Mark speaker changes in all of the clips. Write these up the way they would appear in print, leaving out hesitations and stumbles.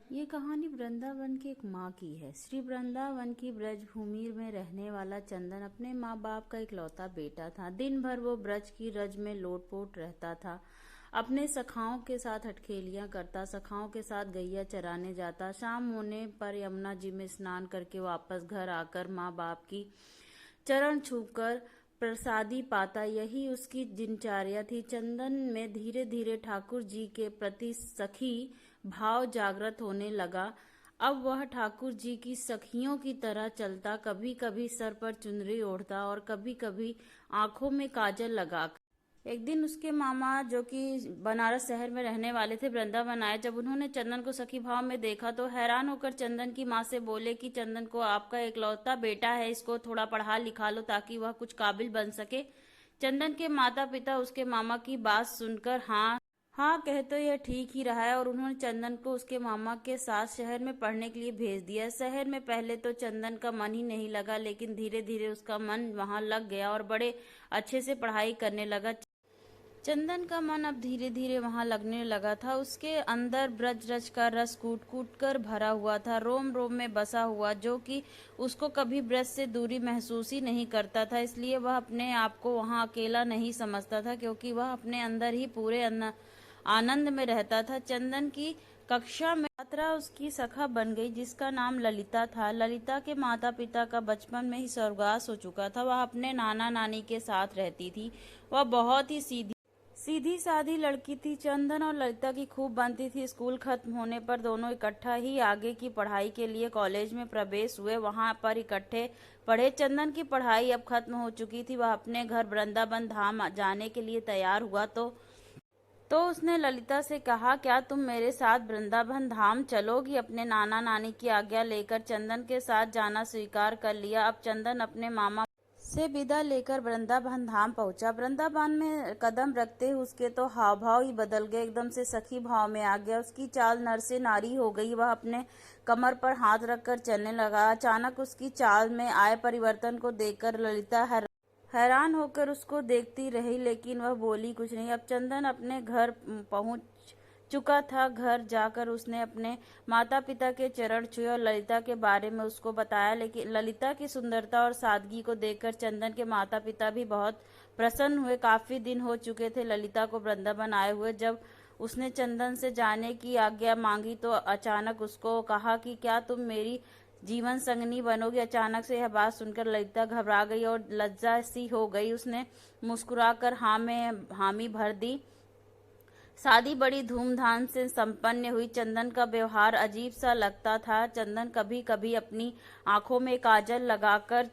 Speaker 1: ये कहानी वृंदावन की एक माँ की है। श्री वृंदावन की ब्रज भूमि में रहने वाला चंदन अपने माँ बाप का इकलौता बेटा था। दिन भर वो ब्रज की रज में लोटपोट रहता था। अपने सखाओं के साथ हटखेलियां करता, सखाओं के साथ गैया चराने जाता। शाम होने पर यमुना जी में स्नान करके वापस घर आकर माँ बाप की चरण छूकर प्रसादी पाता। यही उसकी दिनचर्या थी। चंदन में धीरे धीरे ठाकुर जी के प्रति सखी भाव जागृत होने लगा। अब वह ठाकुर जी की सखियों की तरह चलता, कभी कभी सर पर चुनरी ओढ़ता और कभी कभी आंखों में काजल लगा। एक दिन उसके मामा, जो कि बनारस शहर में रहने वाले थे, वृंदावन आए। जब उन्होंने चंदन को सखी भाव में देखा तो हैरान होकर चंदन की माँ से बोले कि चंदन को आपका इकलौता बेटा है, इसको थोड़ा पढ़ा लिखा लो ताकि वह कुछ काबिल बन सके। चंदन के माता पिता उसके मामा की बात सुनकर हाँ हाँ कहे तो यह ठीक ही रहा है, और उन्होंने चंदन को उसके मामा के साथ शहर में पढ़ने के लिए भेज दिया। शहर में पहले तो चंदन का मन ही नहीं लगा, लेकिन धीरे धीरे उसका मन वहां लग गया और बड़े अच्छे से पढ़ाई करने लगा। चंदन का मन अब धीरे धीरे वहां लगने लगा था। उसके अंदर ब्रज रज का रस कूट कूट कर भरा हुआ था, रोम रोम में बसा हुआ, जो कि उसको कभी ब्रज से दूरी महसूस ही नहीं करता था। इसलिए वह अपने आप को वहां अकेला नहीं समझता था, क्योंकि वह अपने अंदर ही पूरे आनंद में रहता था। चंदन की कक्षा में छात्रा उसकी सखा बन गई, जिसका नाम ललिता था। ललिता के माता पिता का बचपन में ही स्वर्गवास हो चुका था। वह अपने नाना नानी के साथ रहती थी। वह बहुत ही सीधी सादी लड़की थी। चंदन और ललिता की खूब बनती थी। स्कूल खत्म होने पर दोनों इकट्ठा ही आगे की पढ़ाई के लिए कॉलेज में प्रवेश हुए। वहां पर इकट्ठे पढ़े। चंदन की पढ़ाई अब खत्म हो चुकी थी। वह अपने घर वृंदावन धाम जाने के लिए तैयार हुआ तो उसने ललिता से कहा, क्या तुम मेरे साथ वृंदावन धाम चलोगी? अपने नाना नानी की आज्ञा लेकर चंदन के साथ जाना स्वीकार कर लिया। अब चंदन अपने मामा से विदा लेकर वृंदावन धाम पहुंचा। वृंदावन में कदम रखते ही उसके तो हाव भाव ही बदल गए। एकदम से सखी भाव में आ गया। उसकी चाल नर से नारी हो गई। वह अपने कमर पर हाथ रखकर चलने लगा। अचानक उसकी चाल में आए परिवर्तन को देखकर ललिता हैरान होकर उसको देखती रही, लेकिन वह बोली कुछ नहीं। अब चंदन अपने घर पहुंच चुका था। घर जाकर उसने अपने माता पिता के चरण छुए और ललिता के बारे में उसको बताया। लेकिन ललिता की सुंदरता और सादगी को देखकर चंदन के माता पिता भी बहुत प्रसन्न हुए। काफी दिन हो चुके थे ललिता को वृंदावन आए हुए। जब उसने चंदन से जाने की आज्ञा मांगी तो अचानक उसको कहा कि क्या तुम मेरी जीवन संगनी बनोगी? अचानक से यह बात सुनकर ललिता घबरा गई और लज्जा सी हो गई। उसने मुस्कुराकर हाँ में हामी भर दी। शादी बड़ी धूमधाम से संपन्न हुई। चंदन का व्यवहार अजीब सा लगता था। चंदन कभी कभी अपनी आंखों में काजल लगाकर,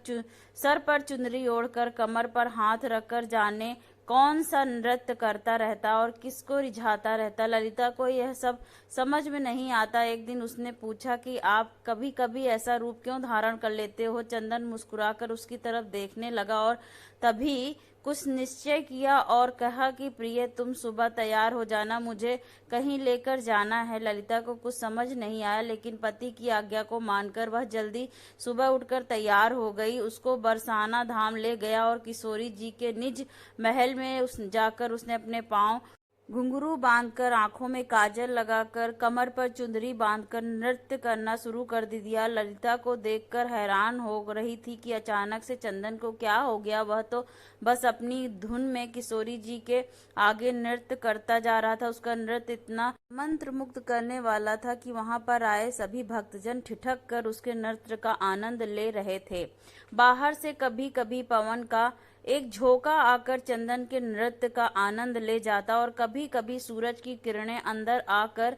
Speaker 1: सर पर चुनरी ओढ़कर, कमर पर हाथ रखकर जाने कौन सा नृत्य करता रहता और किसको रिझाता रहता। ललिता को यह सब समझ में नहीं आता। एक दिन उसने पूछा कि आप कभी कभी ऐसा रूप क्यों धारण कर लेते हो? चंदन मुस्कुराकर उसकी तरफ देखने लगा और तभी कुछ निश्चय किया और कहा कि प्रिय, तुम सुबह तैयार हो जाना, मुझे कहीं लेकर जाना है। ललिता को कुछ समझ नहीं आया, लेकिन पति की आज्ञा को मानकर वह जल्दी सुबह उठकर तैयार हो गई। उसको बरसाना धाम ले गया और किशोरी जी के निज महल में जाकर उसने अपने पांव घुंघरू बांधकर, आंखों में काजल लगाकर, कमर पर चुंदरी बांधकर नृत्य करना शुरू कर दिया। ललिता को देखकर हैरान हो रही थी कि अचानक से चंदन को क्या हो गया। वह तो बस अपनी धुन में किशोरी जी के आगे नृत्य करता जा रहा था। उसका नृत्य इतना मंत्र मुग्ध करने वाला था कि वहां पर आए सभी भक्तजन ठिठक कर उसके नृत्य का आनंद ले रहे थे। बाहर से कभी कभी पवन का एक झोंका आकर चंदन के नृत्य का आनंद ले जाता और कभी कभी सूरज की किरणें अंदर आकर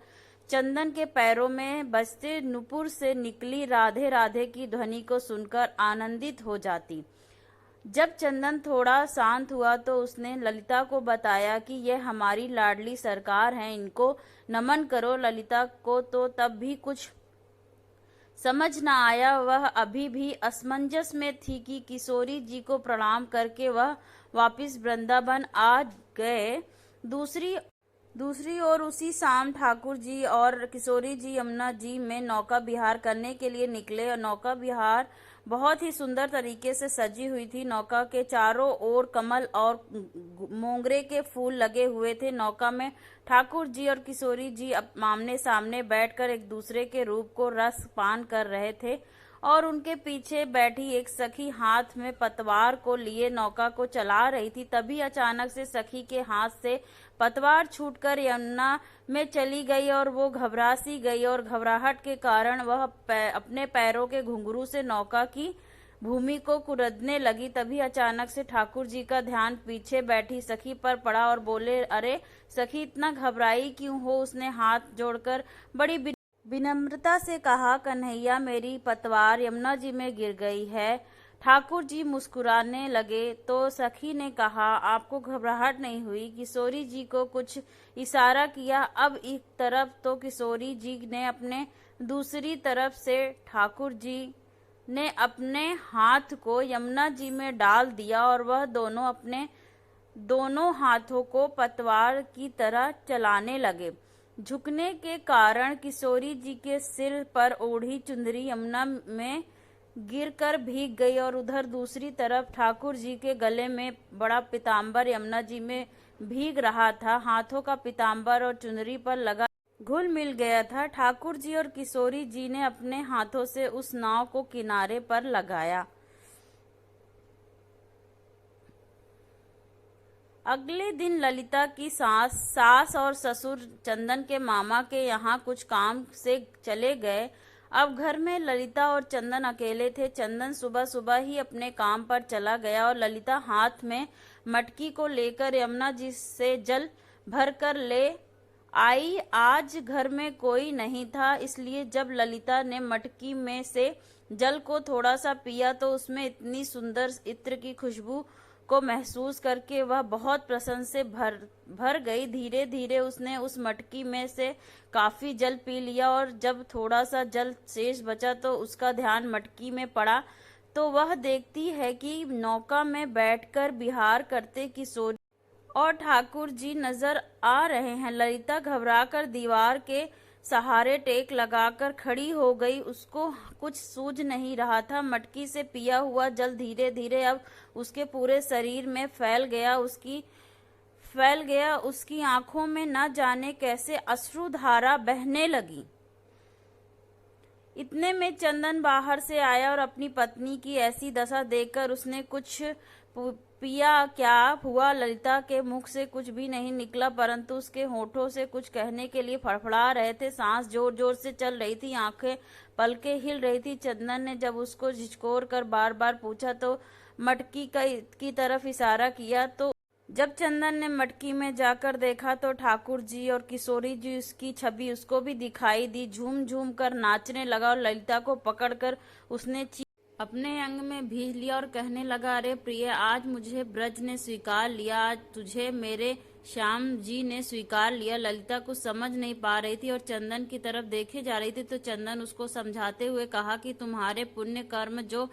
Speaker 1: चंदन के पैरों में बजते नुपुर से निकली राधे राधे की ध्वनि को सुनकर आनंदित हो जाती। जब चंदन थोड़ा शांत हुआ तो उसने ललिता को बताया कि यह हमारी लाडली सरकार हैं, इनको नमन करो। ललिता को तो तब भी कुछ समझ न आया। वह अभी भी असमंजस में थी कि किशोरी जी को प्रणाम करके वह वापिस वृंदावन आ गए। दूसरी दूसरी ओर उसी शाम ठाकुर जी और किशोरी जी यमुना जी में नौका विहार करने के लिए निकले और नौका विहार बहुत ही सुंदर तरीके से सजी हुई थी। नौका के चारों ओर कमल और मोंगरे के फूल लगे हुए थे। नौका में ठाकुर जी और किशोरी जी आमने सामने बैठकर एक दूसरे के रूप को रस पान कर रहे थे और उनके पीछे बैठी एक सखी हाथ में पतवार को लिए नौका को चला रही थी। तभी अचानक से सखी के हाथ से पतवार छूटकर यमुना में चली गई और वो घबरा सी गई और घबराहट के कारण वह अपने पैरों के घुंघरू से नौका की भूमि को कुरदने लगी। तभी अचानक से ठाकुर जी का ध्यान पीछे बैठी सखी पर पड़ा और बोले, अरे सखी, इतना घबराई क्यों हो? उसने हाथ जोड़कर बड़ी विनम्रता से कहा, कन्हैया, मेरी पतवार यमुना जी में गिर गई है। ठाकुर जी मुस्कुराने लगे तो सखी ने कहा, आपको घबराहट नहीं हुई? किशोरी जी को कुछ इशारा किया। अब एक तरफ तो किशोरी जी ने अपने, दूसरी तरफ से ठाकुर जी ने अपने हाथ को यमुना जी में डाल दिया और वह दोनों अपने दोनों हाथों को पतवार की तरह चलाने लगे। झुकने के कारण किशोरी जी के सिर पर ओढ़ी चुंदरी यमुना में गिरकर भीग गई और उधर दूसरी तरफ ठाकुर जी के गले में बड़ा पीताम्बर यमुना जी में भीग रहा था। हाथों का पीताम्बर और चुनरी पर लगा घुल मिल गया था। ठाकुर जी और किशोरी जी ने अपने हाथों से उस नाव को किनारे पर लगाया। अगले दिन ललिता की सास और ससुर चंदन के मामा के यहाँ कुछ काम से चले गए। अब घर में ललिता और चंदन अकेले थे। चंदन सुबह सुबह ही अपने काम पर चला गया और ललिता हाथ में मटकी को लेकर यमुना जी से जल भरकर ले आई। आज घर में कोई नहीं था, इसलिए जब ललिता ने मटकी में से जल को थोड़ा सा पिया तो उसमें इतनी सुंदर इत्र की खुशबू को महसूस करके वह बहुत प्रसन्न से भर गई। धीरे धीरे उसने उस मटकी में से काफी जल पी लिया और जब थोड़ा सा जल शेष बचा तो उसका ध्यान मटकी में पड़ा तो वह देखती है कि नौका में बैठकर विहार करते किशोरी और ठाकुर जी नजर आ रहे हैं। ललिता घबराकर दीवार के सहारे टेक लगाकर खड़ी हो गई। उसको कुछ सूझ नहीं रहा था। मटकी से पिया हुआ जल धीरे धीरे अब उसके पूरे शरीर में फैल गया। उसकी आंखों में न जाने कैसे अश्रुधारा बहने लगी। इतने में चंदन बाहर से आया और अपनी पत्नी की ऐसी दशा देखकर उसने कुछ पिया क्या हुआ? ललिता के मुख से कुछ भी नहीं निकला, परंतु उसके होठों से कुछ कहने के लिए फड़फड़ा रहे थे। सांस जोर जोर से चल रही थी, आंखें पलकें हिल रही थी। चंदन ने जब उसको झिझकोर कर बार बार पूछा तो मटकी की तरफ इशारा किया तो जब चंदन ने मटकी में जाकर देखा तो ठाकुर जी और किशोरी जी उसकी छवि उसको भी दिखाई दी। झूम झूम कर नाचने लगा और ललिता को पकड़कर उसने अपने अंग में भीज लिया और कहने लगा, अरे प्रिय, आज मुझे ब्रज ने स्वीकार लिया, आज तुझे मेरे श्याम जी ने स्वीकार लिया। ललिता कुछ समझ नहीं पा रही थी और चंदन की तरफ देखे जा रही थी तो चंदन उसको समझाते हुए कहा कि तुम्हारे पुण्य कर्म जो